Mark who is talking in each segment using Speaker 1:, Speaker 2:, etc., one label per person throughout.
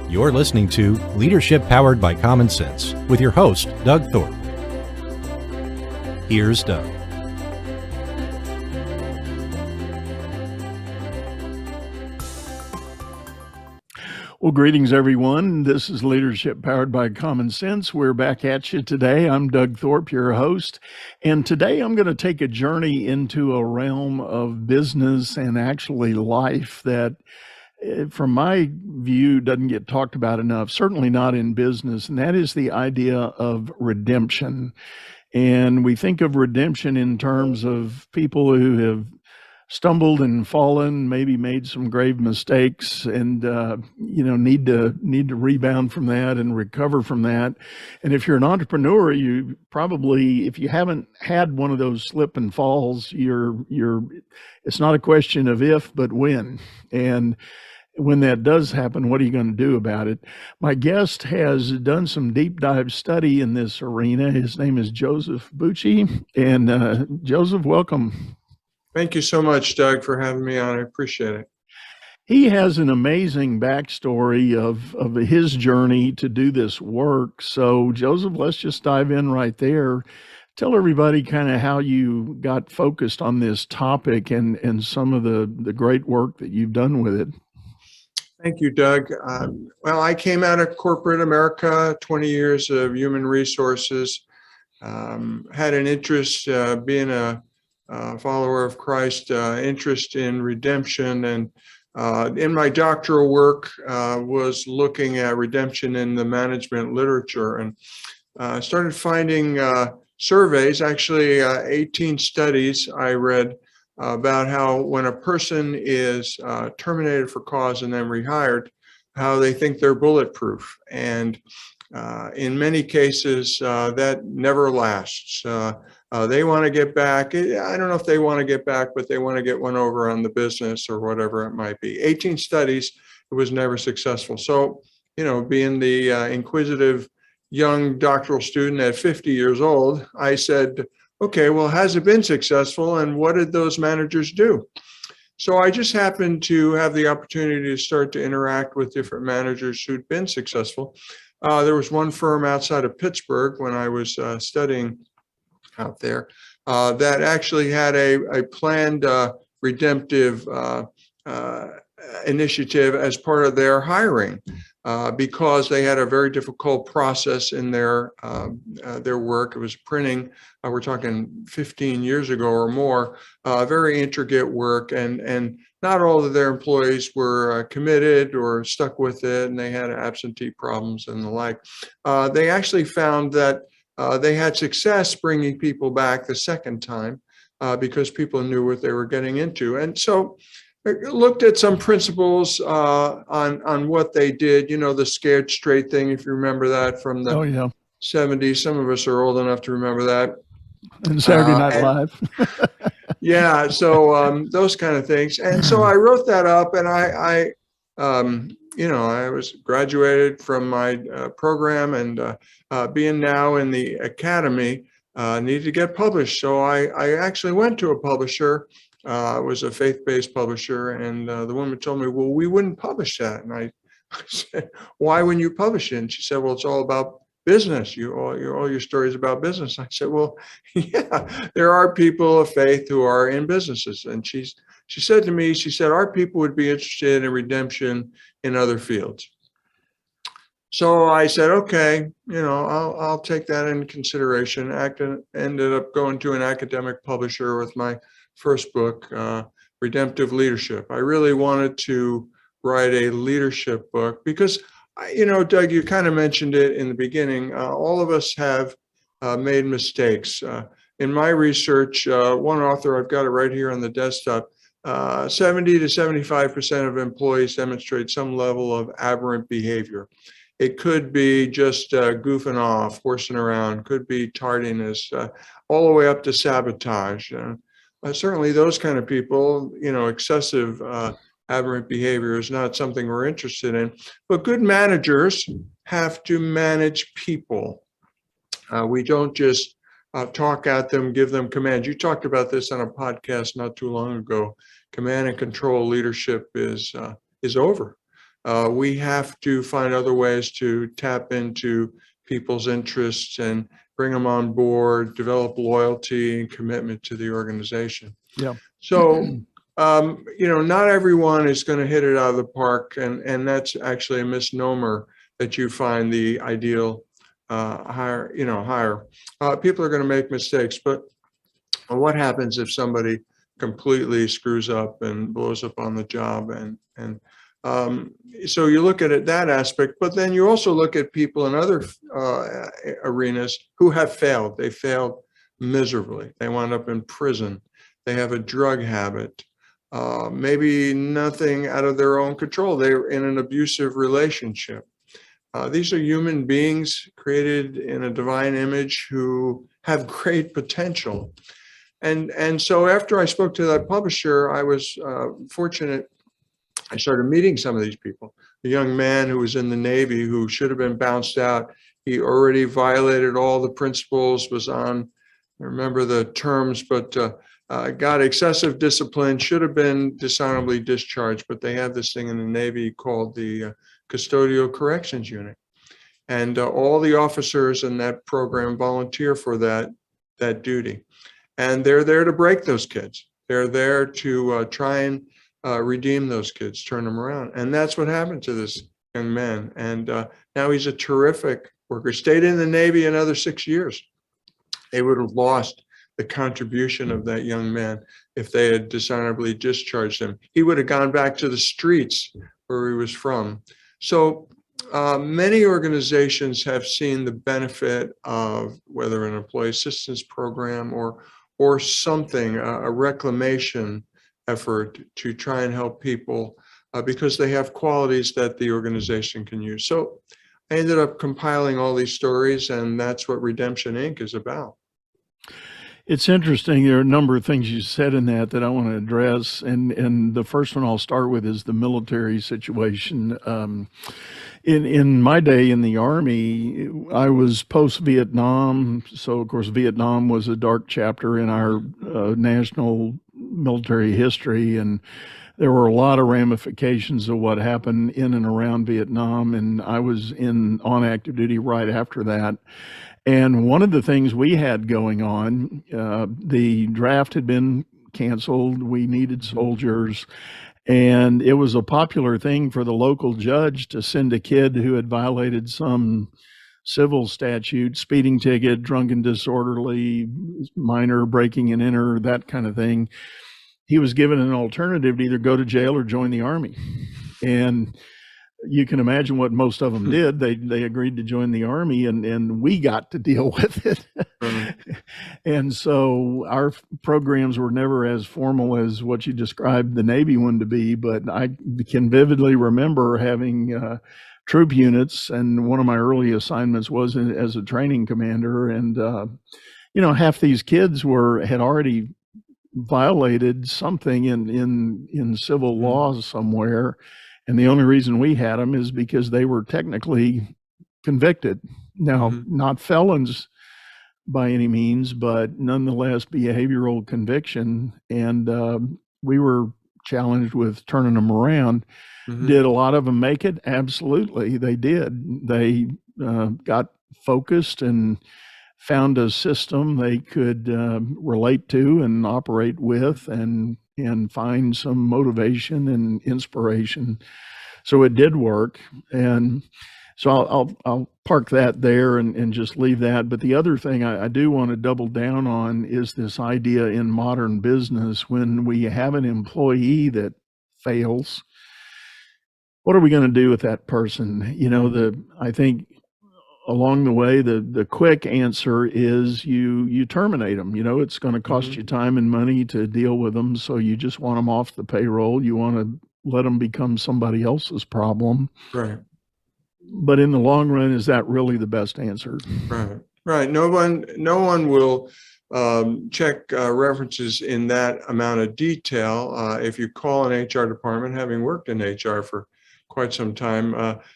Speaker 1: You're listening to Leadership Powered by Common Sense with your host, Doug Thorpe. Here's Doug.
Speaker 2: Well, greetings, everyone. This is Leadership Powered by Common Sense. We're back at you today. I'm Doug Thorpe, your host. And today I'm going to take a journey into a realm of business and actually life that, from my view, doesn't get talked about enough, certainly not in business. And that is the idea of redemption. And we think of redemption in terms of people who have stumbled and fallen, maybe made some grave mistakes, and need to rebound from that and recover from that. And if you're an entrepreneur, you probably, if you haven't had one of those slip and falls, it's not a question of if, but when. And when that does happen, what are you going to do about it? My guest has done some deep dive study in this arena. His name is Joseph Bucci. And Joseph, welcome.
Speaker 3: Thank you so much, Doug, for having me on. I appreciate it.
Speaker 2: He has an amazing backstory of his journey to do this work. So, Joseph, let's just dive in right there. Tell everybody kind of how you got focused on this topic and some of the great work that you've done with it.
Speaker 3: Thank you, Doug. Well, I came out of corporate America, 20 years of human resources, had an interest being a follower of Christ, interest in redemption, and in my doctoral work was looking at redemption in the management literature, and started finding surveys, actually 18 studies I read about how when a person is terminated for cause and then rehired, how they think they're bulletproof. And in many cases, that never lasts. They want to get back. I don't know if they want to get back, but they want to get one over on the business or whatever it might be. 18 studies, it was never successful. So, being the inquisitive young doctoral student at 50 years old, I said, okay, well, has it been successful? And what did those managers do? So I just happened to have the opportunity to start to interact with different managers who'd been successful. There was one firm outside of Pittsburgh when I was studying out there that actually had a planned redemptive initiative as part of their hiring because they had a very difficult process in their work. It was printing. We're talking 15 years ago or more. Very intricate work, and not all of their employees were committed or stuck with it, and they had absentee problems and the like. They actually found that they had success bringing people back the second time because people knew what they were getting into. And so I looked at some principles on what they did, the scared straight thing, if you remember that from the 70s. Some of us are old enough to remember that.
Speaker 2: And Saturday Night Live.
Speaker 3: Yeah, so those kind of things. And so I wrote that up, and I was graduated from my program, and being now in the academy, needed to get published. So I actually went to a publisher. It was a faith-based publisher, and the woman told me, well, we wouldn't publish that. And I said, why wouldn't you publish it? And she said, well, it's all about business. All your stories about business. I said, well, yeah, there are people of faith who are in businesses. And she said to me, our people would be interested in redemption in other fields. So I said, okay, I'll take that into consideration. Ended up going to an academic publisher with my first book, Redemptive Leadership. I really wanted to write a leadership book because, Doug, you kind of mentioned it in the beginning. All of us have made mistakes. In my research, one author, I've got it right here on the desktop, 70 to 75% of employees demonstrate some level of aberrant behavior. It could be just goofing off, horsing around, could be tardiness, all the way up to sabotage. Certainly those kind of people, excessive aberrant behavior is not something we're interested in. But good managers have to manage people. We don't just talk at them, give them commands. You talked about this on a podcast not too long ago. Command and control leadership is over. we have to find other ways to tap into people's interests and bring them on board, develop loyalty and commitment to the organization.
Speaker 2: Yeah.
Speaker 3: So, not everyone is going to hit it out of the park, and that's actually a misnomer that you find the ideal hire. People are going to make mistakes, but what happens if somebody completely screws up and blows up on the job? So you look at it that aspect, but then you also look at people in other arenas who have failed. They failed miserably. They wound up in prison. They have a drug habit. Maybe nothing out of their own control. They're in an abusive relationship. These are human beings created in a divine image who have great potential. And so after I spoke to that publisher, I was fortunate. I started meeting some of these people. A young man who was in the Navy who should have been bounced out. He already violated all the principles, was on, I remember the terms, but got excessive discipline, should have been dishonorably discharged, but they have this thing in the Navy called the Custodial Corrections Unit. And all the officers in that program volunteer for that duty. And they're there to break those kids. They're there to try and redeem those kids, turn them around. And that's what happened to this young man. And now he's a terrific worker. Stayed in the Navy another 6 years. They would have lost the contribution of that young man if they had dishonorably discharged him. He would have gone back to the streets where he was from. So many organizations have seen the benefit of whether an employee assistance program or something, a reclamation effort to try and help people because they have qualities that the organization can use. So I ended up compiling all these stories, and that's what Redemption Inc. is about.
Speaker 2: It's interesting. There are a number of things you said in that I want to address. And the first one I'll start with is the military situation. In my day in the Army, I was post-Vietnam. So, of course, Vietnam was a dark chapter in our national military history. And there were a lot of ramifications of what happened in and around Vietnam. And I was on active duty right after that. And one of the things we had going on, the draft had been canceled. We needed soldiers. And it was a popular thing for the local judge to send a kid who had violated some civil statute, speeding ticket, drunk and disorderly, minor breaking and enter, that kind of thing. He was given an alternative to either go to jail or join the Army. And you can imagine what most of them did. They agreed to join the Army, and we got to deal with it. And so our programs were never as formal as what you described the Navy one to be, but I can vividly remember having troop units, and one of my early assignments was as a training commander. And half these kids had already violated something in civil laws somewhere. And the only reason we had them is because they were technically convicted. Now, not felons by any means, but nonetheless behavioral conviction. And we were challenged with turning them around. Did a lot of them make it? Absolutely, they did. They got focused and found a system they could relate to and operate with, and find some motivation and inspiration. So it did work. And so I'll park that there and just leave that. But the other thing I do want to double down on is this idea in modern business, when we have an employee that fails, what are we going to do with that person? I think along the way, the quick answer is you terminate them. It's going to cost you time and money to deal with them. So you just want them off the payroll. You want to let them become somebody else's problem.
Speaker 3: Right.
Speaker 2: But in the long run, is that really the best answer?
Speaker 3: Right. No one will check references in that amount of detail. If you call an HR department, having worked in HR for quite some time,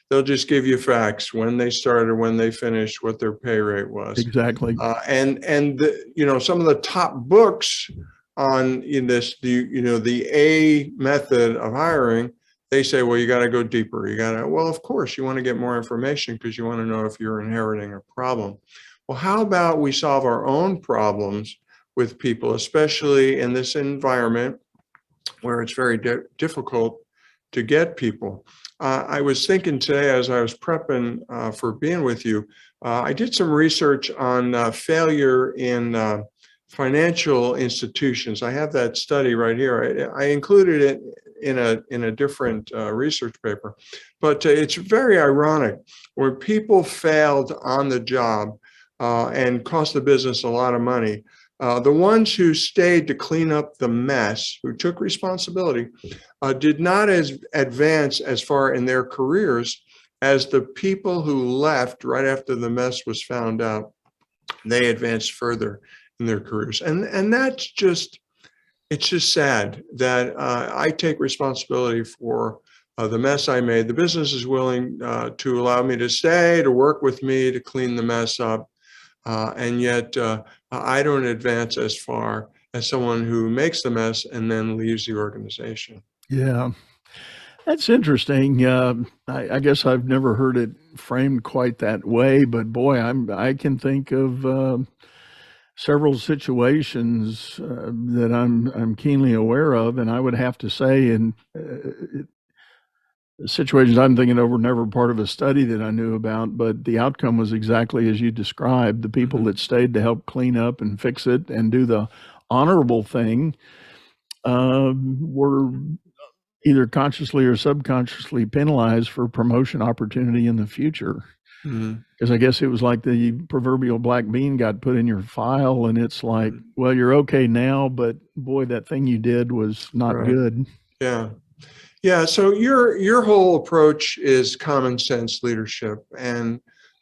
Speaker 3: they'll just give you facts: when they started, when they finished, what their pay rate was.
Speaker 2: Exactly.
Speaker 3: And some of the top books on the A method of hiring, they say, well, you got to go deeper. Well, of course, you want to get more information because you want to know if you're inheriting a problem. Well, how about we solve our own problems with people, especially in this environment where it's very difficult to get people. I was thinking today as I was prepping for being with you, I did some research on failure in financial institutions. I have that study right here. I included it in a different research paper, but it's very ironic where people failed on the job and cost the business a lot of money. The ones who stayed to clean up the mess, who took responsibility, did not advance as far in their careers as the people who left right after the mess was found out. They advanced further in their careers. And that's just, it's just sad that I take responsibility for the mess I made. The business is willing to allow me to stay, to work with me, to clean the mess up. And yet I don't advance as far as someone who makes the mess and then leaves the organization.
Speaker 2: Yeah, that's interesting. I guess I've never heard it framed quite that way, but boy, I can think of several situations that I'm keenly aware of, and I would have to say, in the situations I'm thinking of were never part of a study that I knew about, but the outcome was exactly as you described. The people that stayed to help clean up and fix it and do the honorable thing were either consciously or subconsciously penalized for promotion opportunity in the future. Because I guess it was like the proverbial black bean got put in your file, and it's like, well, you're okay now, but boy, that thing you did was not good.
Speaker 3: Yeah. Yeah. So your whole approach is common sense leadership,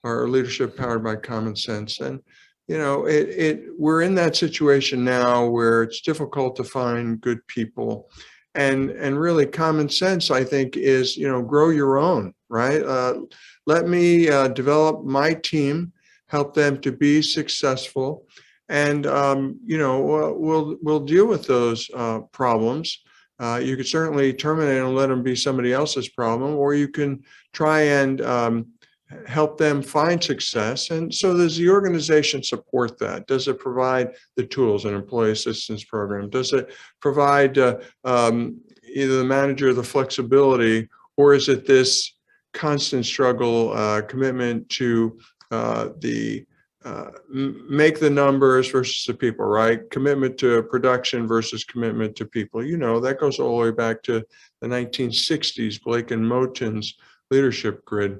Speaker 3: or leadership powered by common sense. And we're in that situation now where it's difficult to find good people. And really common sense, I think, is, grow your own, right? Let me develop my team, help them to be successful. And, we'll deal with those problems. You could certainly terminate and let them be somebody else's problem, or you can try and help them find success. And so does the organization support that? Does it provide the tools, an employee assistance program? Does it provide either the manager the flexibility, or is it this constant struggle, commitment to make the numbers versus the people, right? Commitment to production versus commitment to people. That goes all the way back to the 1960s, Blake and Moten's leadership grid.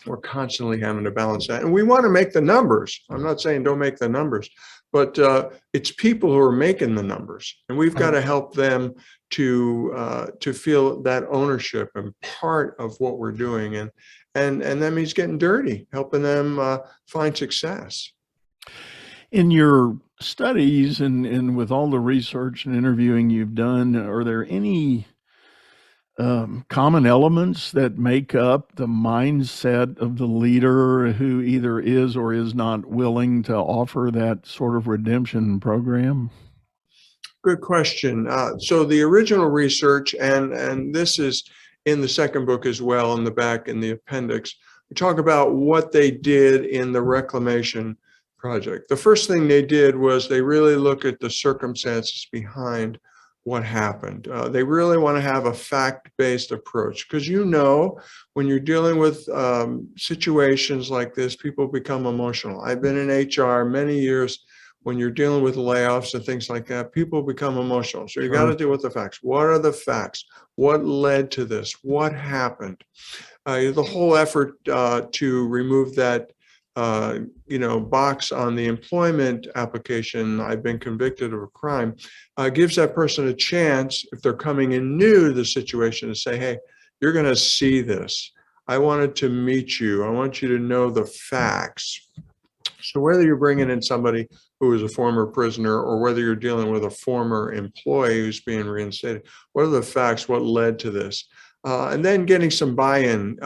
Speaker 3: We're constantly having to balance that. And we want to make the numbers. I'm not saying don't make the numbers, but it's people who are making the numbers. And we've got to help them to feel that ownership and part of what we're doing. And that means getting dirty, helping them find success.
Speaker 2: In your studies and with all the research and interviewing you've done, are there any common elements that make up the mindset of the leader who either is or is not willing to offer that sort of redemption program?
Speaker 3: Good question. So the original research, and this is in the second book as well, in the back in the appendix, we talk about what they did in the reclamation project. The first thing they did was they really look at the circumstances behind what happened. They really want to have a fact-based approach, because when you're dealing with situations like this, people become emotional. I've been in HR many years. When you're dealing with layoffs and things like that, people become emotional. So you got to deal with the facts. What are the facts? What led to this? What happened? The whole effort to remove that box on the employment application, I've been convicted of a crime, gives that person a chance, if they're coming in new to the situation, to say, hey, you're going to see this. I wanted to meet you. I want you to know the facts. So whether you're bringing in somebody who is a former prisoner, or whether you're dealing with a former employee who's being reinstated, what are the facts? What led to this? And then getting some buy-in.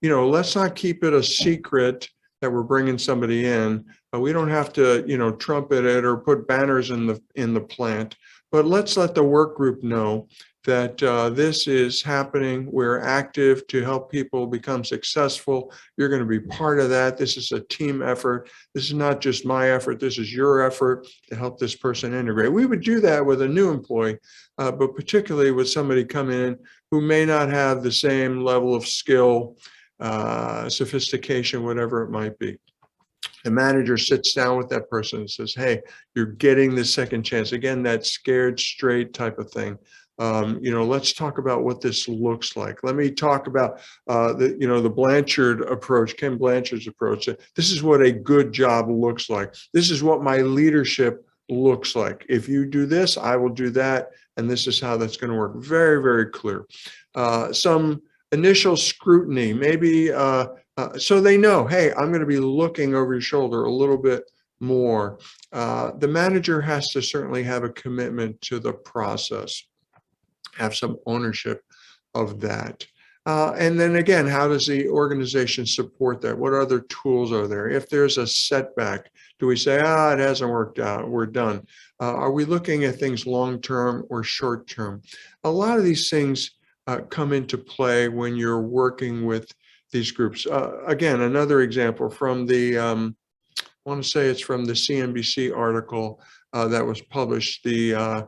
Speaker 3: Let's not keep it a secret that we're bringing somebody in. We don't have to, trumpet it or put banners in the plant, but let's let the work group know that this is happening. We're active to help people become successful. You're going to be part of that. This is a team effort. This is not just my effort. This is your effort to help this person integrate. We would do that with a new employee, but particularly with somebody coming in who may not have the same level of skill, sophistication, whatever it might be. The manager sits down with that person and says, hey, you're getting the second chance. Again, that scared straight type of thing. Let's talk about what this looks like. Let me talk about the Blanchard approach, Ken Blanchard's approach. This is what a good job looks like. This is what my leadership looks like. If you do this, I will do that. And this is how that's going to work. Very, very clear. Some initial scrutiny, maybe so they know, hey, I'm going to be looking over your shoulder a little bit more. The manager has to certainly have a commitment to the process, have some ownership of that. And then again, how does the organization support that? What other tools are there? If there's a setback, do we say, it hasn't worked out, we're done? Are we looking at things long-term or short-term? A lot of these things come into play when you're working with these groups. Again, another example from the, I want to say it's from the CNBC article that was published, the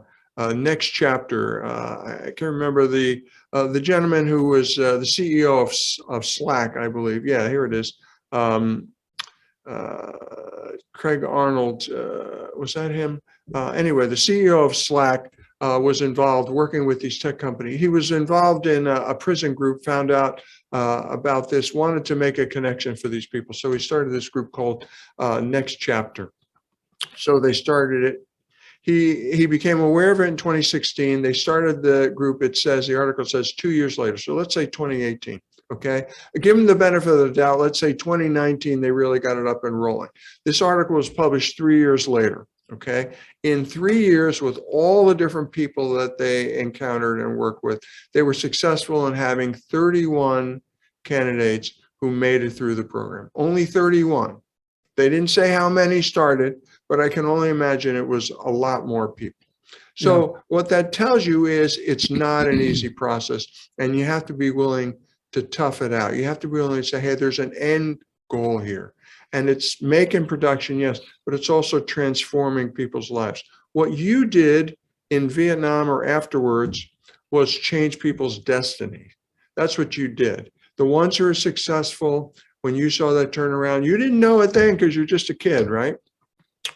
Speaker 3: next chapter. I can't remember the gentleman who was the CEO of Slack, I believe. Yeah, here it is. Craig Arnold, was that him? Anyway, the CEO of Slack was involved working with these tech companies. He was involved in a prison group, found out about this, wanted to make a connection for these people. So he started this group called Next Chapter. So they started it. He became aware of it in 2016. They started the group, the article says 2 years later. So let's say 2018, okay? Give them the benefit of the doubt. Let's say 2019, they really got it up and rolling. This article was published 3 years later, okay? In 3 years, with all the different people that they encountered and worked with, they were successful in having 31 candidates who made it through the program. Only 31. They didn't say how many started, but I can only imagine it was a lot more people. So what that tells you is it's not an easy process, and you have to be willing to tough it out. You have to be willing to say, hey, there's an end goal here. And it's making production, yes, but it's also transforming people's lives. What you did in Vietnam or afterwards was change people's destiny. That's what you did. The ones who are successful, when you saw that turnaround, you didn't know it then because you're just a kid, right?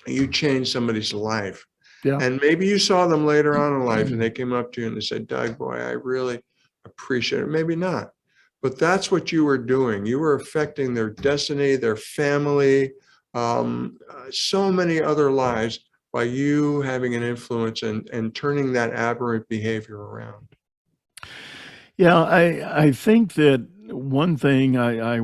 Speaker 3: You changed somebody's life. Yeah. And maybe you saw them later on in life and they came up to you and they said, Doug, boy, I really appreciate it. Maybe not. But that's what you were doing. You were affecting their destiny, their family, so many other lives by you having an influence and turning that aberrant behavior around.
Speaker 2: Yeah, I think that one thing I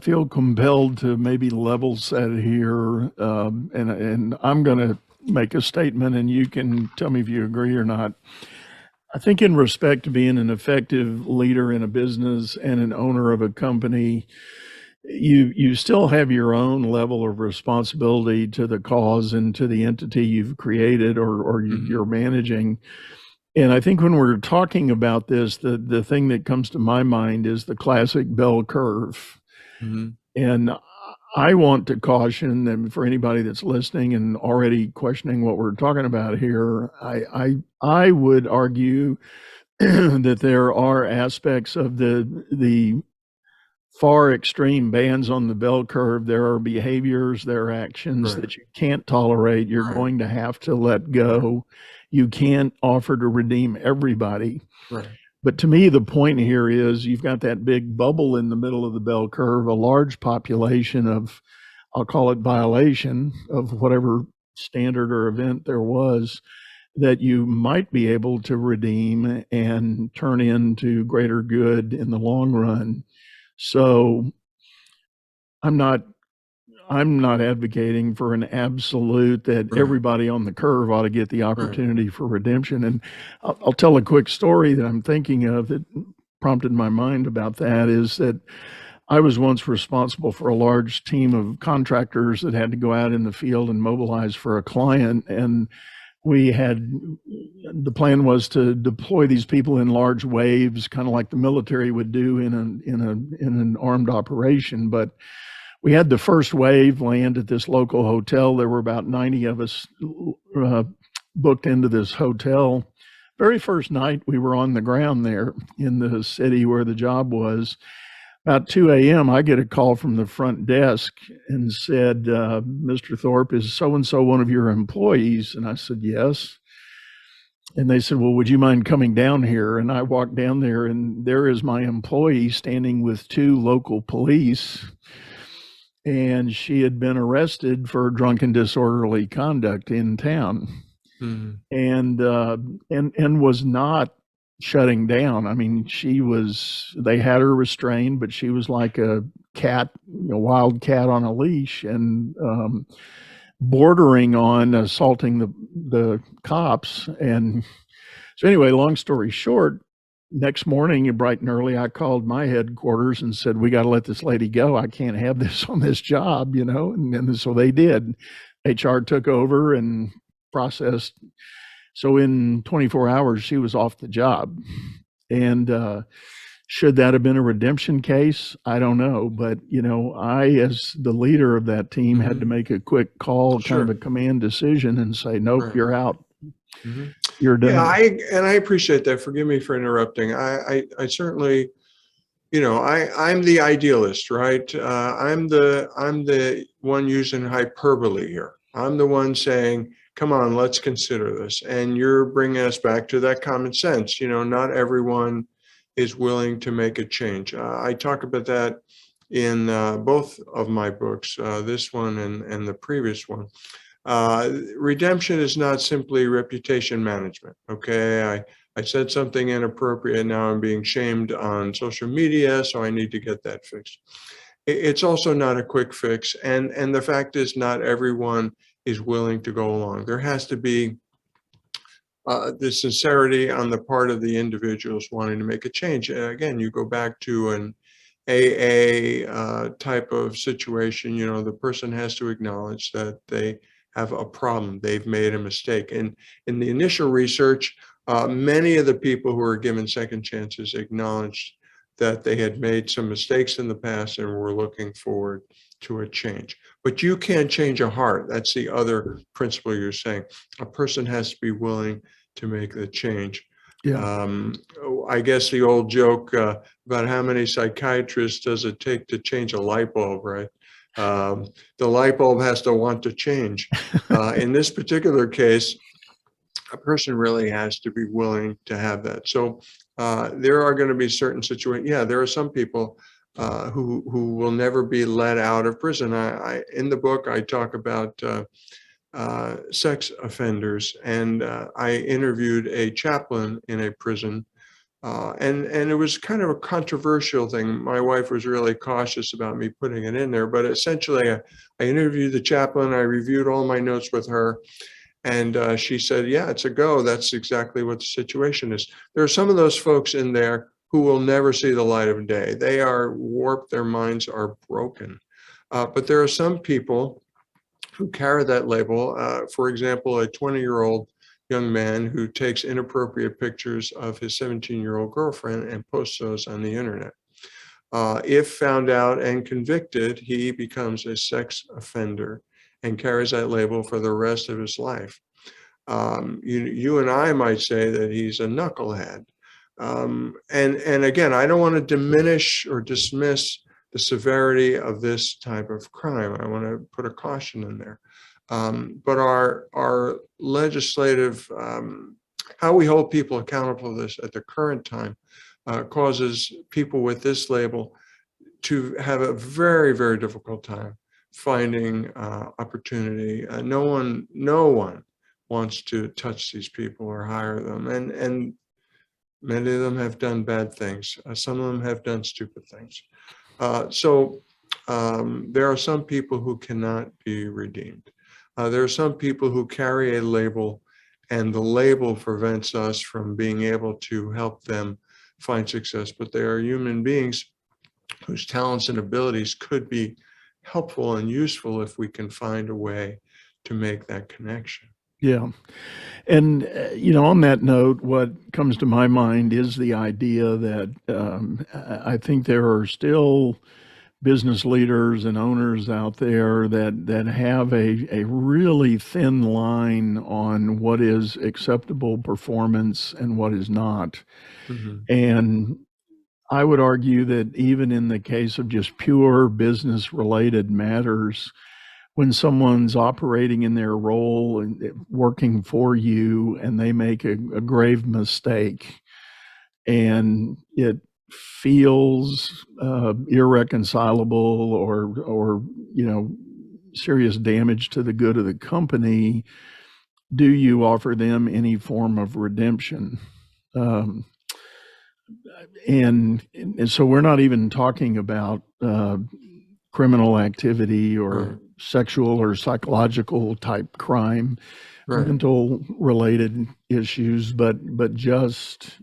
Speaker 2: feel compelled to maybe level set here, and I'm going to make a statement and you can tell me if you agree or not. I think in respect to being an effective leader in a business and an owner of a company, you still have your own level of responsibility to the cause and to the entity you've created or you're managing. And I think when we're talking about this, the thing that comes to my mind is the classic bell curve. Mm-hmm. And I want to caution them, for anybody that's listening and already questioning what we're talking about here, I would argue that there are aspects of the far extreme bands on the bell curve. There are behaviors, there are actions that you can't tolerate. You're going to have to let go. You can't offer to redeem everybody. Right. But to me, the point here is you've got that big bubble in the middle of the bell curve, a large population of, I'll call it violation of whatever standard or event there was that you might be able to redeem and turn into greater good in the long run. So I'm not advocating for an absolute that everybody on the curve ought to get the opportunity for redemption. And I'll tell a quick story that I'm thinking of that prompted my mind about that is that I was once responsible for a large team of contractors that had to go out in the field and mobilize for a client. And we had, the plan was to deploy these people in large waves, kind of like the military would do in an armed operation. But we had the first wave land at this local hotel. There were about 90 of us booked into this hotel. Very first night we were on the ground there in the city where the job was. About 2 a.m., I get a call from the front desk and said, Mr. Thorpe, is so-and-so one of your employees? And I said, yes. And they said, well, would you mind coming down here? And I walked down there, and there is my employee standing with 2 local police. And she had been arrested for drunken disorderly conduct in town. Mm-hmm. And was not shutting down. I mean, they had her restrained, but she was like a cat, a wild cat on a leash, and bordering on assaulting the cops. And so anyway, long story short, next morning, bright and early, I called my headquarters and said, we got to let this lady go. I can't have this on this job, and so they did. HR took over and processed. So in 24 hours, she was off the job. And should that have been a redemption case? I don't know. But, I, as the leader of that team, had to make a quick call, kind of a command decision, and say, nope, you're out. Mm-hmm. You're done.
Speaker 3: Yeah, I appreciate that. Forgive me for interrupting. I certainly, I'm the idealist, right? I'm the one using hyperbole here. I'm the one saying, come on, let's consider this. And you're bringing us back to that common sense. Not everyone is willing to make a change. I talk about that in both of my books, this one and the previous one. Redemption is not simply reputation management. Okay, I said something inappropriate. Now I'm being shamed on social media, so I need to get that fixed. It's also not a quick fix. And the fact is, not everyone is willing to go along. There has to be the sincerity on the part of the individuals wanting to make a change. Again, you go back to an AA type of situation, the person has to acknowledge that they have a problem, they've made a mistake. And in the initial research, many of the people who were given second chances acknowledged that they had made some mistakes in the past and were looking forward to a change. But you can't change a heart. That's the other principle you're saying. A person has to be willing to make the change. Yeah. I guess the old joke about how many psychiatrists does it take to change a light bulb, right? The light bulb has to want to change. In this particular case, a person really has to be willing to have that. So there are going to be certain situations. Yeah, there are some people who will never be let out of prison. In the book, I talk about sex offenders, and I interviewed a chaplain in a prison, and it was kind of a controversial thing. My wife was really cautious about me putting it in there, but essentially I interviewed the chaplain, I reviewed all my notes with her, and she said, yeah, it's a go. That's exactly what the situation is. There are some of those folks in there who will never see the light of day. They are warped, their minds are broken. But there are some people who carry that label. For example, a 20-year-old young man who takes inappropriate pictures of his 17-year-old girlfriend and posts those on the internet. If found out and convicted, he becomes a sex offender and carries that label for the rest of his life. You and I might say that he's a knucklehead. And again, I don't want to diminish or dismiss the severity of this type of crime. I want to put a caution in there. But our legislative, how we hold people accountable for this at the current time causes people with this label to have a very, very difficult time finding opportunity. No one wants to touch these people or hire them. And many of them have done bad things. Some of them have done stupid things. So there are some people who cannot be redeemed. There are some people who carry a label, and the label prevents us from being able to help them find success. But they are human beings whose talents and abilities could be helpful and useful if we can find a way to make that connection.
Speaker 2: Yeah. And, on that note, what comes to my mind is the idea that I think there are still business leaders and owners out there that have a really thin line on what is acceptable performance and what is not.
Speaker 3: Mhm.
Speaker 2: And I would argue that even in the case of just pure business related matters, when someone's operating in their role and working for you and they make a grave mistake and it feels irreconcilable or serious damage to the good of the company, do you offer them any form of redemption? Um, and so we're not even talking about criminal activity or
Speaker 3: Right.
Speaker 2: sexual or psychological type crime,
Speaker 3: Right.
Speaker 2: mental related issues, but just,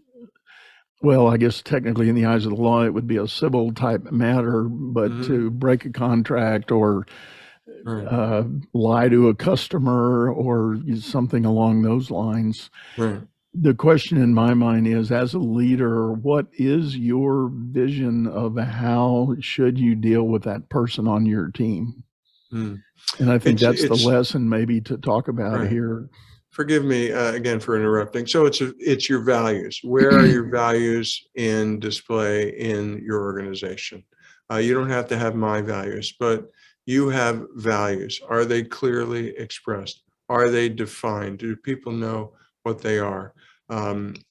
Speaker 2: well, I guess technically in the eyes of the law, it would be a civil type matter, but
Speaker 3: Mhm.
Speaker 2: to break a contract or
Speaker 3: Right.
Speaker 2: lie to a customer or something along those lines.
Speaker 3: Right.
Speaker 2: The question in my mind is, as a leader, what is your vision of how should you deal with that person on your team?
Speaker 3: Mm.
Speaker 2: And I think that's the
Speaker 3: It's
Speaker 2: lesson maybe to talk about
Speaker 3: right.
Speaker 2: here.
Speaker 3: Forgive me again for interrupting. So it's your values. Where are your values in display in your organization? You don't have to have my values, but you have values. Are they clearly expressed? Are they defined? Do people know what they are?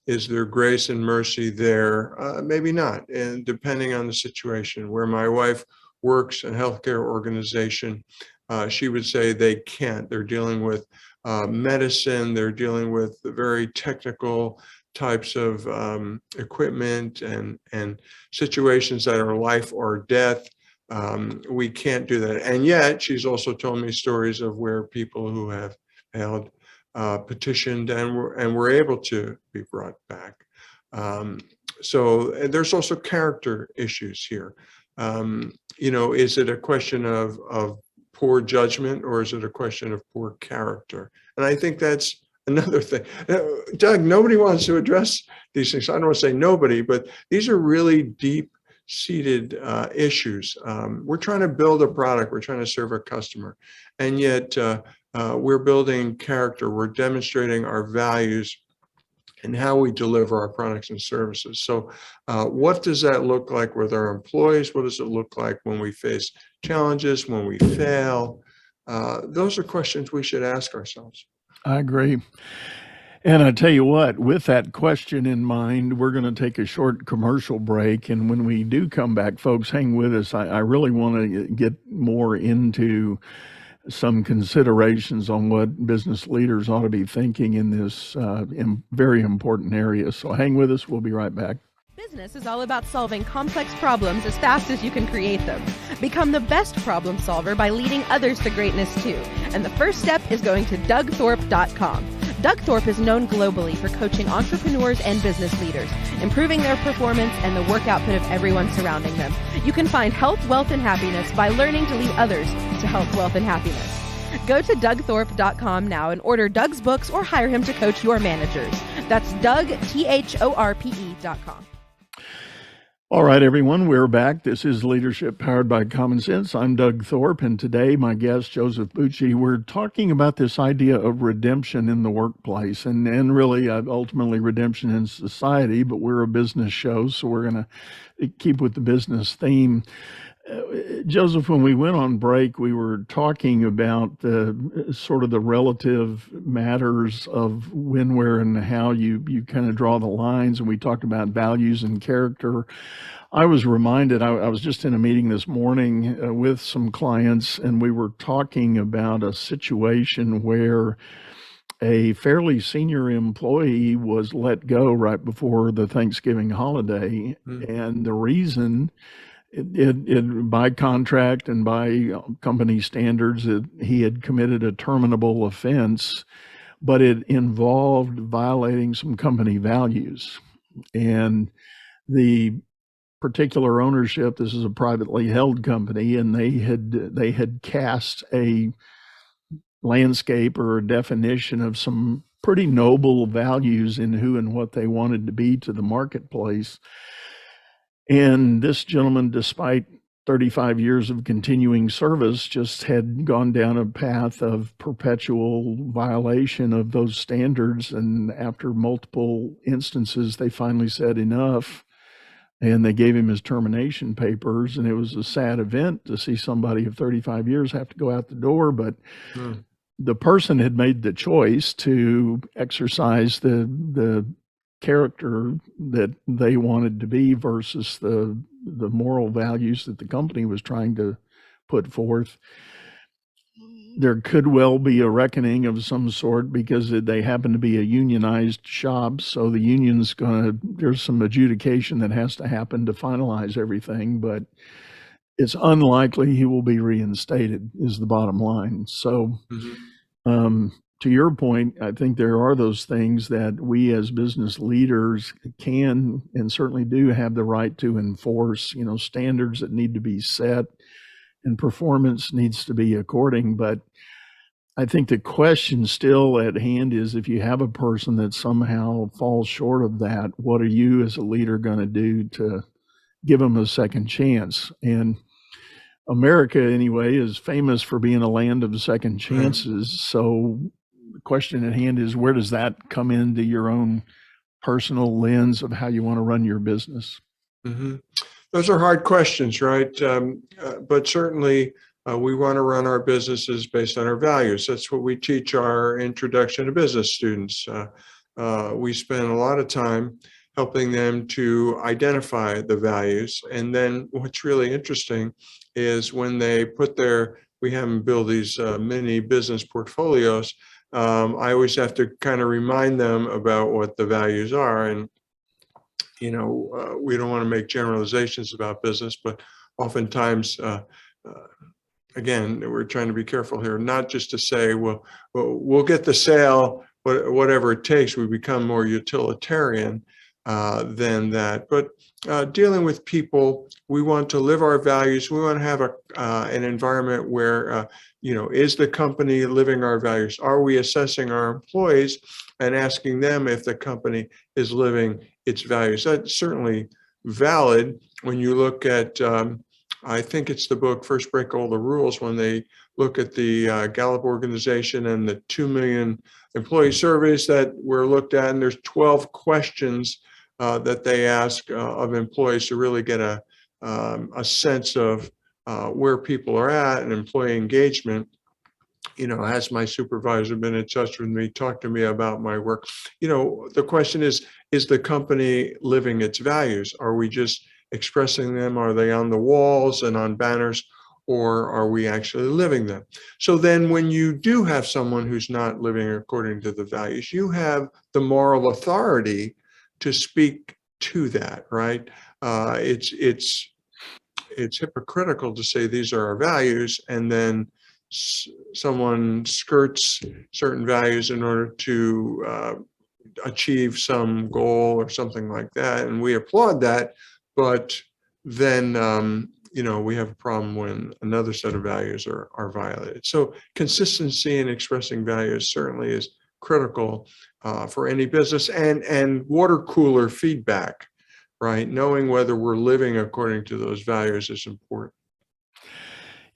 Speaker 3: Is there grace and mercy there? Maybe not. And depending on the situation, where my wife works, a healthcare organization, she would say they can't. They're dealing with medicine. They're dealing with the very technical types of equipment and situations that are life or death. We can't do that. And yet, she's also told me stories of where people who have held petitioned and were able to be brought back. So there's also character issues here. Is it a question of poor judgment, or is it a question of poor character? And I think that's another thing. Doug, nobody wants to address these things. I don't want to say nobody, but these are really deep seated issues. We're trying to build a product, we're trying to serve a customer, and yet we're building character, we're demonstrating our values and how we deliver our products and services. So what does that look like with our employees? What does it look like when we face challenges, when we fail? Those are questions we should ask ourselves.
Speaker 2: I agree. And I tell you what, with that question in mind, we're going to take a short commercial break. And when we do come back, folks, hang with us. I really want to get more into some considerations on what business leaders ought to be thinking in this very important area. So hang with us. We'll be right back.
Speaker 4: Business is all about solving complex problems as fast as you can create them. Become the best problem solver by leading others to greatness too. And the first step is going to DougThorpe.com. Doug Thorpe is known globally for coaching entrepreneurs and business leaders, improving their performance and the work output of everyone surrounding them. You can find health, wealth, and happiness by learning to lead others to health, wealth, and happiness. Go to DougThorpe.com now and order Doug's books or hire him to coach your managers. That's DougThorpe.com.
Speaker 2: All right, everyone, we're back. This is Leadership Powered by Common Sense. I'm Doug Thorpe, and today my guest, Joseph Bucci, we're talking about this idea of redemption in the workplace and really ultimately redemption in society, but we're a business show, so we're going to keep with the business theme. Joseph, when we went on break, we were talking about the sort of the relative matters of when, where, and how you kind of draw the lines, and we talked about values and character. I was reminded, I was just in a meeting this morning with some clients, and we were talking about a situation where a fairly senior employee was let go right before the Thanksgiving holiday, and the reason by contract and by company standards, he had committed a terminable offense, but it involved violating some company values. And the particular ownership, this is a privately held company, and they had cast a landscape or a definition of some pretty noble values in who and what they wanted to be to the marketplace. And this gentleman, despite 35 years of continuing service, just had gone down a path of perpetual violation of those standards. And after multiple instances, they finally said enough, and they gave him his termination papers. And it was a sad event to see somebody of 35 years have to go out the door. But the person had made the choice to exercise the character that they wanted to be versus the moral values that the company was trying to put forth. There could well be a reckoning of some sort because they happen to be a unionized shop. So the union's there's some adjudication that has to happen to finalize everything, but it's unlikely he will be reinstated is the bottom line. So, to your point, I think there are those things that we as business leaders can and certainly do have the right to enforce, standards that need to be set and performance needs to be according. But I think the question still at hand is if you have a person that somehow falls short of that, what are you as a leader going to do to give them a second chance? And America, anyway, is famous for being a land of second chances. So the question at hand is, where does that come into your own personal lens of how you want to run your business?
Speaker 3: Those are hard questions, right? But certainly we want to run our businesses based on our values. That's what we teach our introduction to business students. We spend a lot of time helping them to identify the values. And then what's really interesting is when they we have them build these mini business portfolios. I always have to kind of remind them about what the values are. And, we don't want to make generalizations about business, but oftentimes, again, we're trying to be careful here, not just to say, well, we'll get the sale, whatever it takes. We become more utilitarian than that. But dealing with people, we want to live our values. We want to have an environment where, is the company living our values? Are we assessing our employees and asking them if the company is living its values? That's certainly valid when you look at, I think it's the book, First Break All the Rules, when they look at the Gallup organization and the 2 million employee surveys that were looked at, and there's 12 questions that they ask of employees to really get a sense of where people are at and employee engagement. Has my supervisor been in touch with me, talk to me about my work? The question is the company living its values? Are we just expressing them? Are they on the walls and on banners, or are we actually living them? So then when you do have someone who's not living according to the values, you have the moral authority to speak to that, right? It's hypocritical to say these are our values and then someone skirts certain values in order to achieve some goal or something like that, and we applaud that. But then we have a problem when another set of values are violated. So consistency in expressing values certainly is critical for any business, and water cooler feedback, right? Knowing whether we're living according to those values is important.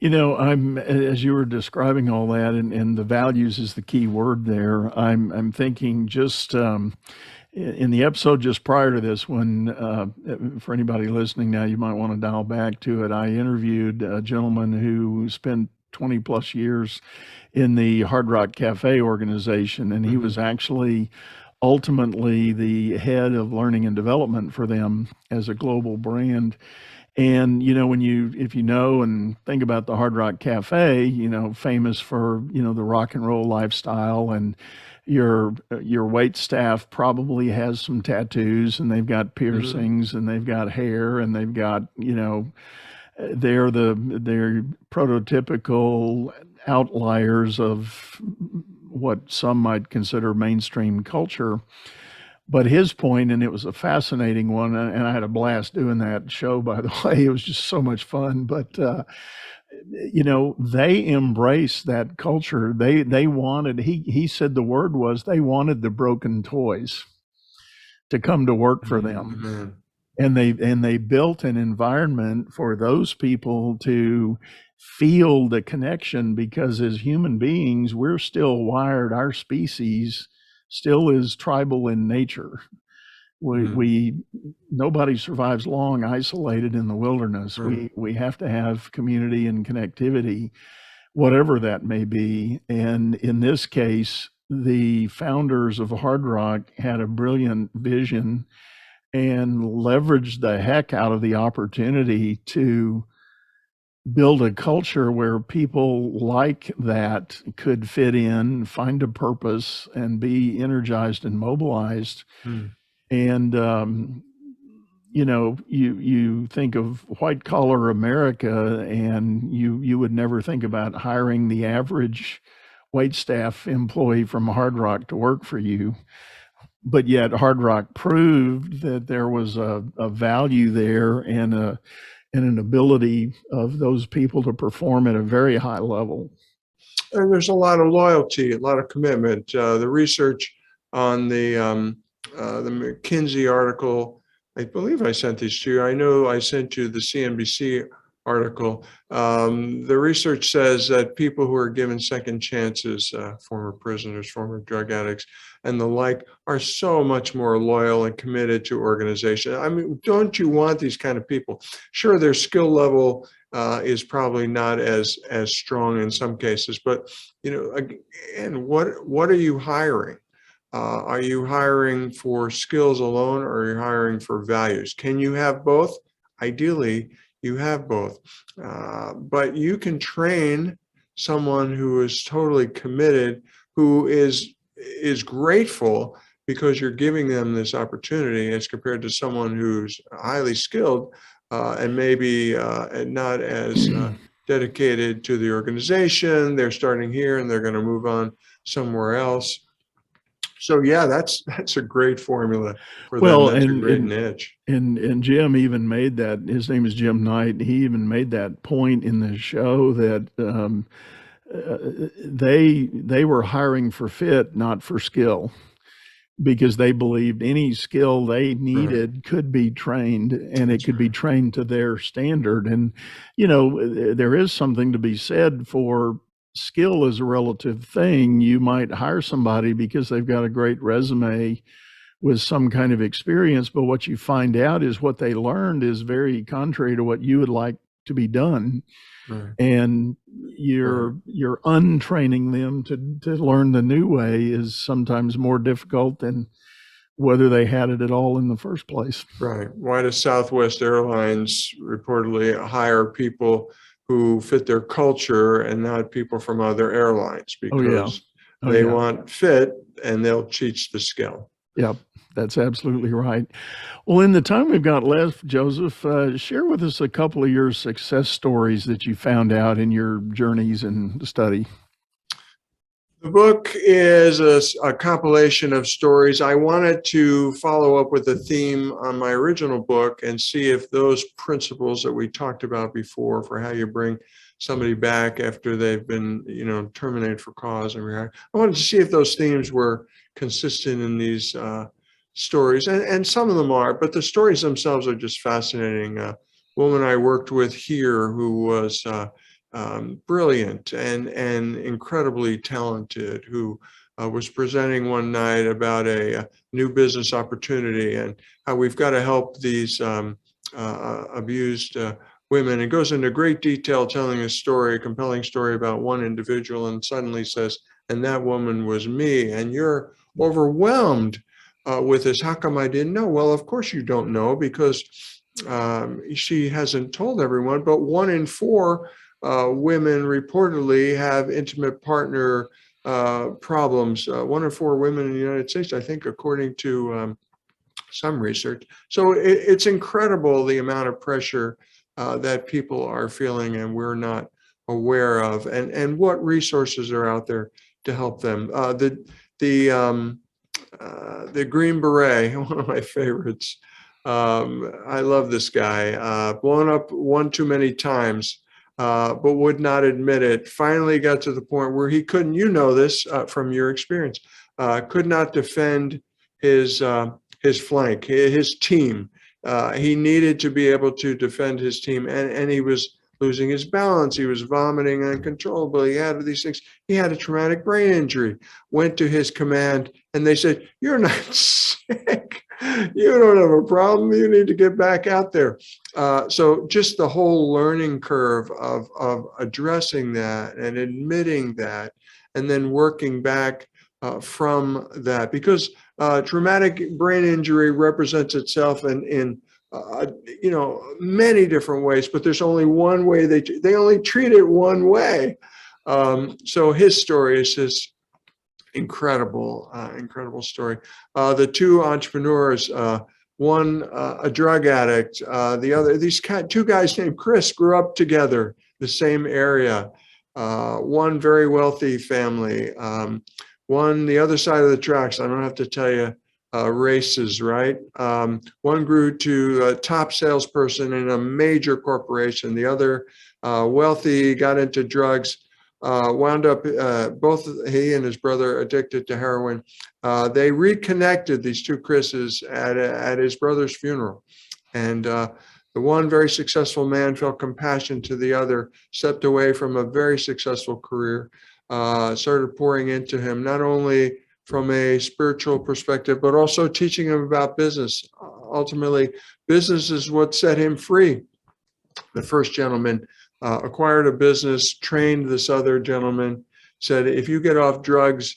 Speaker 2: As you were describing all that, and the values is the key word there. I'm thinking just in the episode just prior to this one, for anybody listening now, you might want to dial back to it. I interviewed a gentleman who spent 20 plus years in the Hard Rock Cafe organization, and he was actually ultimately the head of learning and development for them as a global brand. And, if you know and think about the Hard Rock Cafe, famous for, the rock and roll lifestyle, and your wait staff probably has some tattoos, and they've got piercings, and they've got hair, and they've got, they're prototypical outliers of what some might consider mainstream culture. But his point, and it was a fascinating one, and I had a blast doing that show, by the way. It was just so much fun. But they embrace that culture. They wanted, he said the word was, they wanted the broken toys to come to work for them.
Speaker 3: Mm-hmm.
Speaker 2: And they built an environment for those people to feel the connection, because as human beings, we're still wired, our species still is tribal in nature. We nobody survives long isolated in the wilderness. We have to have community and connectivity, whatever that may be. And in this case, the founders of Hard Rock had a brilliant vision and leveraged the heck out of the opportunity to build a culture where people like that could fit in, find a purpose, and be energized and mobilized. And you think of white collar America, and you would never think about hiring the average waitstaff employee from Hard Rock to work for you. But yet Hard Rock proved that there was a value there, and an ability of those people to perform at a very high level.
Speaker 3: And there's a lot of loyalty, a lot of commitment. The research on the McKinsey article, I believe I sent these to you. I know I sent you the CNBC article. The research says that people who are given second chances, former prisoners, former drug addicts, and the like, are so much more loyal and committed to organization. I mean, don't you want these kind of people? Sure, their skill level is probably not as strong in some cases, but again, what are you hiring? Are you hiring for skills alone, or are you hiring for values? Can you have both? Ideally, you have both. But you can train someone who is totally committed, who is grateful because you're giving them this opportunity, as compared to someone who's highly skilled and maybe not as dedicated to the organization. They're starting here and they're going to move on somewhere else. So yeah, that's a great formula for them. That's a great niche.
Speaker 2: And Jim even made that. His name is Jim Knight. He even made that point in the show that they were hiring for fit, not for skill, because they believed any skill they needed could be trained, and it could be trained to their standard. And there is something to be said for skill is a relative thing. You might hire somebody because they've got a great resume with some kind of experience, but what you find out is what they learned is very contrary to what you would like to be done. And you're untraining them to learn the new way is sometimes more difficult than whether they had it at all in the first place.
Speaker 3: Right. Why does Southwest Airlines reportedly hire people who fit their culture and not people from other airlines? Because they want fit, and they'll teach the skill.
Speaker 2: Yep, that's absolutely right. Well, in the time we've got left, Joseph, share with us a couple of your success stories that you found out in your journeys in the study.
Speaker 3: The book is a compilation of stories. I wanted to follow up with a theme on my original book and see if those principles that we talked about before for how you bring somebody back after they've been, terminated for cause and react. I wanted to see if those themes were consistent in these stories, and some of them are, but the stories themselves are just fascinating. A woman I worked with here who was brilliant and incredibly talented, who was presenting one night about a new business opportunity and how we've got to help these abused women, and goes into great detail telling a compelling story about one individual, and suddenly says, and that woman was me. And you're overwhelmed with this. How come I didn't know? Well, of course you don't know, because she hasn't told everyone, but 1 in 4 women reportedly have intimate partner problems. 1 in 4 women in the United States, I think, according to some research. So it's incredible the amount of pressure that people are feeling and we're not aware of, and what resources are out there to help them. The Green Beret, one of my favorites. I love this guy. Blown up one too many times. but would not admit it. Finally got to the point where he couldn't, you know this from your experience, could not defend his flank, his team. He needed to be able to defend his team, and he was losing his balance. He was vomiting uncontrollably. He had these things. He had a traumatic brain injury, went to his command, and they said, "You're not sick. You don't have a problem. You need to get back out there." So just the whole learning curve of addressing that and admitting that, and then working back from that, because traumatic brain injury represents itself in many different ways, but there's only one way they only treat it one way. So his story is just incredible story. The two entrepreneurs, one a drug addict, the other, two guys named Chris, grew up together, the same area. One very wealthy family, one the other side of the tracks. I don't have to tell you races, right? One grew to a top salesperson in a major corporation. The other wealthy, got into drugs, wound up, both he and his brother addicted to heroin. They reconnected, these two Chris's, at his brother's funeral. And the one very successful man felt compassion to the other, stepped away from a very successful career, started pouring into him, not only from a spiritual perspective, but also teaching him about business. Ultimately, business is what set him free. The first gentleman acquired a business, trained this other gentleman, said, if you get off drugs,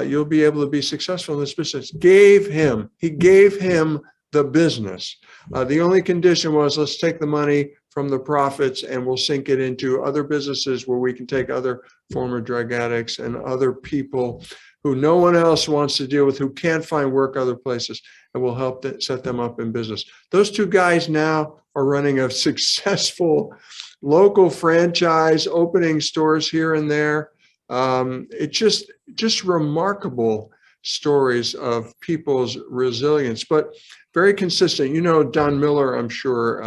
Speaker 3: you'll be able to be successful in this business. He gave him the business. The only condition was, let's take the money from the profits and we'll sink it into other businesses where we can take other former drug addicts and other people who no one else wants to deal with, who can't find work other places, and we'll help set them up in business. Those two guys now are running a successful local franchise, opening stores here and there. It's just remarkable stories of people's resilience, but very consistent. You know Don Miller, I'm sure,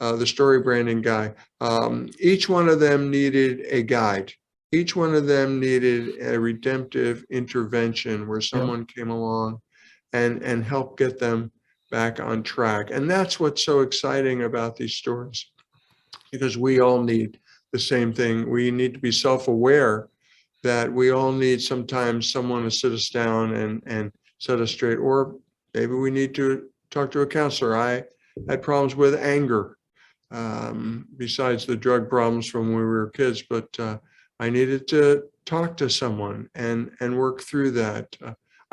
Speaker 3: the story branding guy. Each one of them needed a guide. Each one of them needed a redemptive intervention where someone came along and helped get them back on track. And that's what's so exciting about these stories, because we all need the same thing. We need to be self-aware that we all need sometimes someone to sit us down and set us straight, or maybe we need to talk to a counselor. I had problems with anger, besides the drug problems from when we were kids, but I needed to talk to someone and work through that.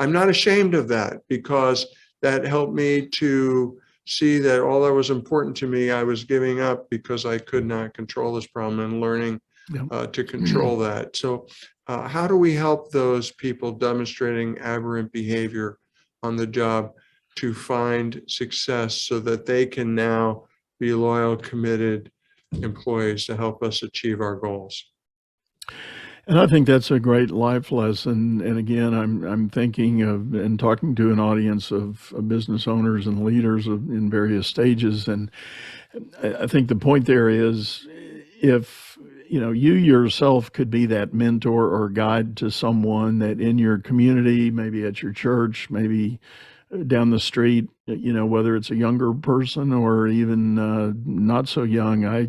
Speaker 3: I'm not ashamed of that, because that helped me to see that all that was important to me, I was giving up because I could not control this problem, and learning to control that. So how do we help those people demonstrating aberrant behavior on the job to find success so that they can now be loyal, committed employees to help us achieve our goals?
Speaker 2: And I think that's a great life lesson. And again, I'm thinking of and talking to an audience of business owners and leaders in various stages. And I think the point there is, if you yourself could be that mentor or guide to someone that in your community, maybe at your church, maybe down the street, whether it's a younger person or even not so young. I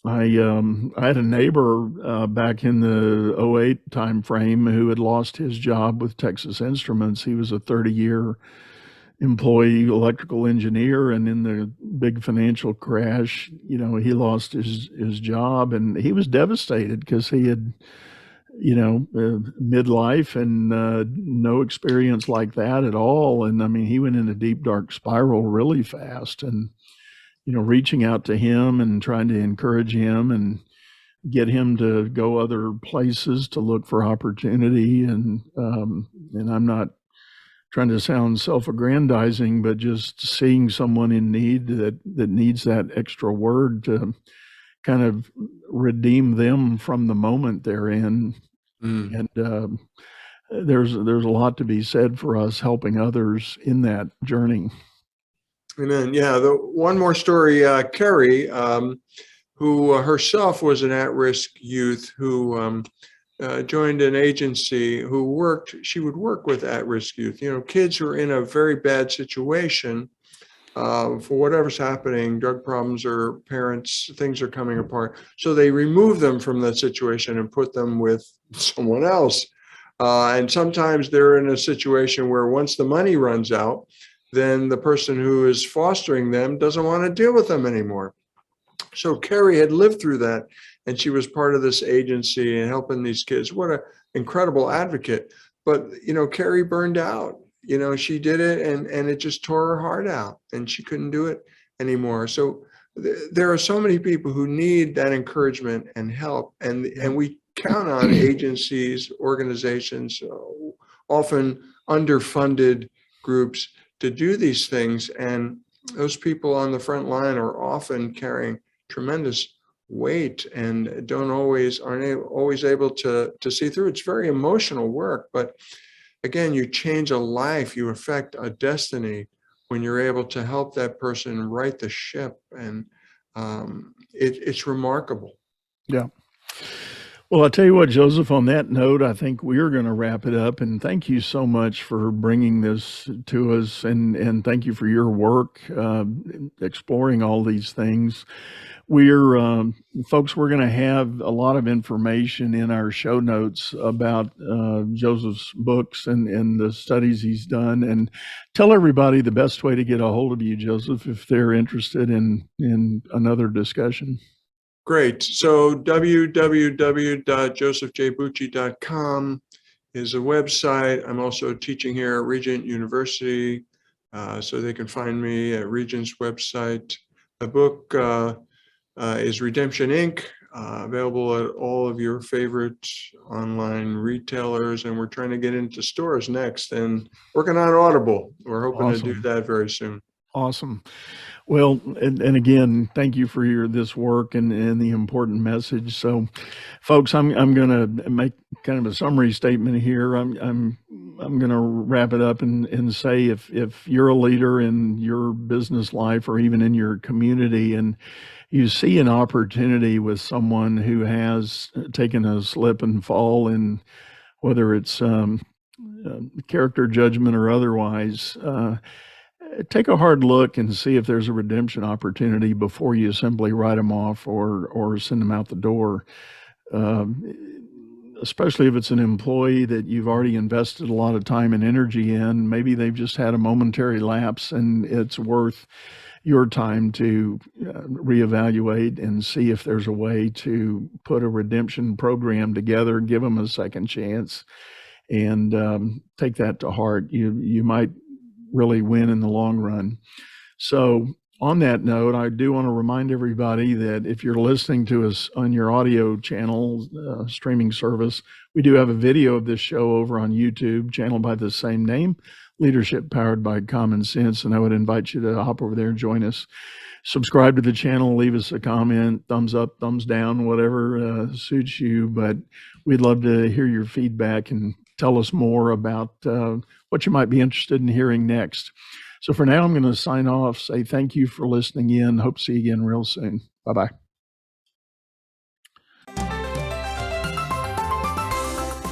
Speaker 2: had a neighbor back in the 2008 timeframe who had lost his job with Texas Instruments. He was a 30-year employee, electrical engineer, and in the big financial crash, he lost his job, and he was devastated because he had, midlife and no experience like that at all. And I mean, he went in a deep, dark spiral really fast, and reaching out to him and trying to encourage him and get him to go other places to look for opportunity. And I'm not trying to sound self-aggrandizing, but just seeing someone in need that needs that extra word to kind of redeem them from the moment they're in. And there's a lot to be said for us helping others in that journey.
Speaker 3: Amen. Yeah. One more story, Carrie, who herself was an at-risk youth who joined an agency she would work with at-risk youth, kids who are in a very bad situation for whatever's happening, drug problems or parents, things are coming apart. So they remove them from that situation and put them with someone else. And sometimes they're in a situation where once the money runs out, then the person who is fostering them doesn't want to deal with them anymore. So Carrie had lived through that, and she was part of this agency and helping these kids. What an incredible advocate. But, Carrie burned out. She did it and it just tore her heart out and she couldn't do it anymore. So there are so many people who need that encouragement and help. And we count on agencies, organizations, often underfunded groups to do these things. And those people on the front line are often carrying tremendous weight and aren't always able to see through. It's very emotional work, but again, you change a life, you affect a destiny when you're able to help that person right the ship. And it's remarkable.
Speaker 2: Yeah. Well, I'll tell you what, Joseph, on that note, I think we're going to wrap it up. And thank you so much for bringing this to us. And thank you for your work exploring all these things. Folks, we're going to have a lot of information in our show notes about Joseph's books and the studies he's done. And tell everybody the best way to get a hold of you, Joseph, if they're interested in another discussion.
Speaker 3: Great. So www.josephjbucci.com is a website. I'm also teaching here at Regent University, so they can find me at Regent's website. The book is Redemption, Inc., available at all of your favorite online retailers, and we're trying to get into stores next and working on Audible. We're hoping to do that very soon.
Speaker 2: Awesome. Well, and again, thank you for this work and the important message. So, folks, I'm going to make kind of a summary statement here. I'm going to wrap it up and say if you're a leader in your business life or even in your community, and you see an opportunity with someone who has taken a slip and fall, in whether it's character judgment or otherwise, take a hard look and see if there's a redemption opportunity before you simply write them off or send them out the door. Especially if it's an employee that you've already invested a lot of time and energy in. Maybe they've just had a momentary lapse, and it's worth your time to reevaluate and see if there's a way to put a redemption program together, give them a second chance, and take that to heart. You might really win in the long run. So on that note, I do want to remind everybody that if you're listening to us on your audio channel, streaming service, we do have a video of this show over on YouTube, channel by the same name, Leadership Powered by Common Sense. And I would invite you to hop over there and join us. Subscribe to the channel, leave us a comment, thumbs up, thumbs down, whatever suits you. But we'd love to hear your feedback and tell us more about what you might be interested in hearing next. So for now, I'm going to sign off, say thank you for listening in. Hope to see you again real soon. Bye-bye.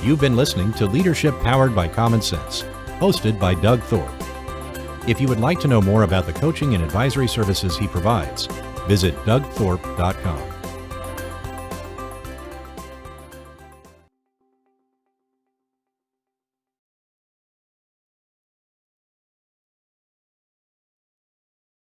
Speaker 1: You've been listening to Leadership Powered by Common Sense, hosted by Doug Thorpe. If you would like to know more about the coaching and advisory services he provides, visit dougthorpe.com.